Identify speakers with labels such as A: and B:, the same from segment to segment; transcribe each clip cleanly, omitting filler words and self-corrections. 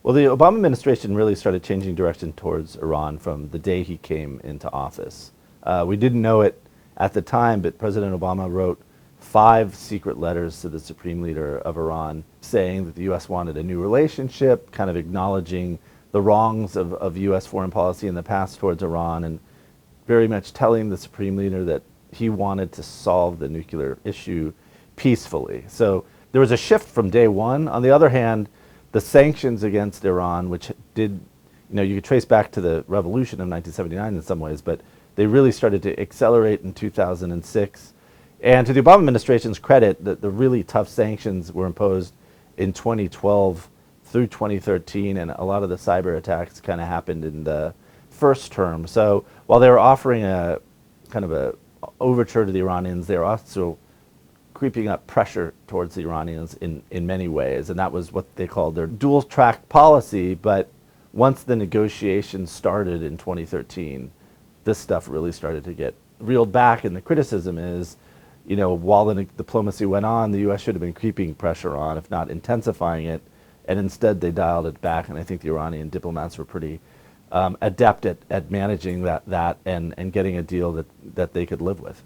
A: Well, the Obama administration really started changing direction towards Iran from the day he came into office. We didn't know it at the time, but President Obama wrote 5 secret letters to the supreme leader of Iran saying that the U.S. wanted a new relationship, kind of acknowledging the wrongs of U.S. foreign policy in the past towards Iran, and very much telling the supreme leader that he wanted to solve the nuclear issue peacefully. So there was a shift from day one. On the other hand, the sanctions against Iran, which did, you could trace back to the revolution of 1979 in some ways, but they really started to accelerate in 2006. And to the Obama administration's credit, the really tough sanctions were imposed in 2012 through 2013, and a lot of the cyber attacks kind of happened in the first term. So while they were offering a kind of a overture to the Iranians, they were also creeping up pressure towards the Iranians in many ways, and that was what they called their dual-track policy. But once the negotiations started in 2013, this stuff really started to get reeled back, and the criticism is, while the diplomacy went on, the U.S. should have been keeping pressure on, if not intensifying it, and instead they dialed it back, and I think the Iranian diplomats were pretty adept at managing that and getting a deal that they could live with.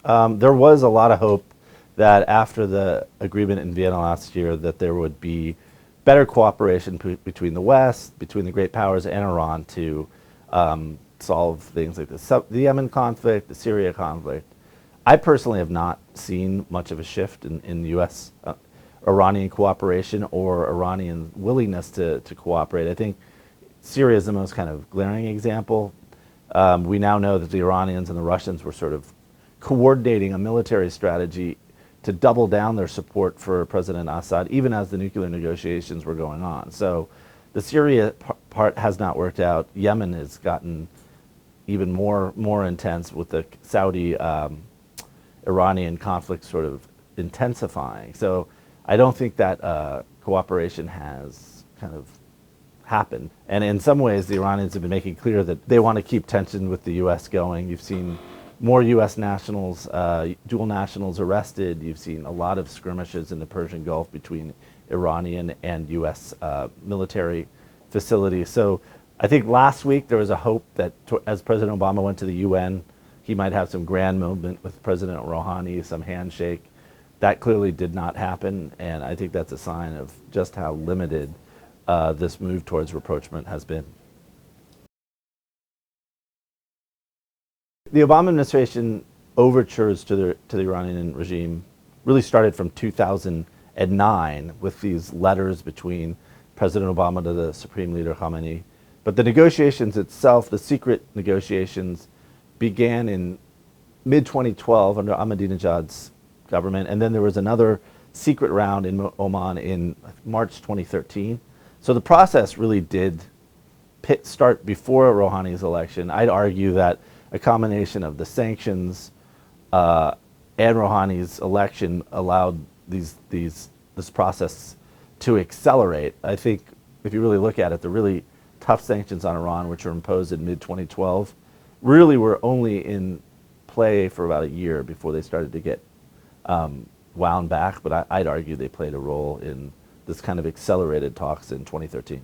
A: There was a lot of hope that after the agreement in Vienna last year that there would be better cooperation between the West, between the great powers and Iran to solve things like the Yemen conflict, the Syria conflict. I personally have not seen much of a shift in U.S. Iranian cooperation or Iranian willingness to cooperate. I think Syria is the most kind of glaring example. We now know that the Iranians and the Russians were sort of coordinating a military strategy to double down their support for President Assad, even as the nuclear negotiations were going on. So the Syria part has not worked out. Yemen has gotten even more intense with the Saudi Iranian conflict sort of intensifying. So I don't think that cooperation has kind of happened. And in some ways, the Iranians have been making clear that they want to keep tension with the U.S. going. You've seen more U.S. nationals, dual nationals arrested. You've seen a lot of skirmishes in the Persian Gulf between Iranian and U.S. Military facilities. So I think last week there was a hope that as President Obama went to the UN, he might have some grand moment with President Rouhani, some handshake. That clearly did not happen, and I think that's a sign of just how limited this move towards rapprochement has been. The Obama administration overtures to the Iranian regime really started from 2009 with these letters between President Obama to the Supreme Leader Khamenei. But the negotiations itself, the secret negotiations, began in mid-2012 under Ahmadinejad's government, and then there was another secret round in Oman in March 2013. So the process really did start before Rouhani's election. I'd argue that a combination of the sanctions and Rouhani's election allowed this process to accelerate. I think if you really look at it, the really tough sanctions on Iran, which were imposed in mid-2012, really were only in play for about a year before they started to get wound back. But I'd argue they played a role in this kind of accelerated talks in 2013.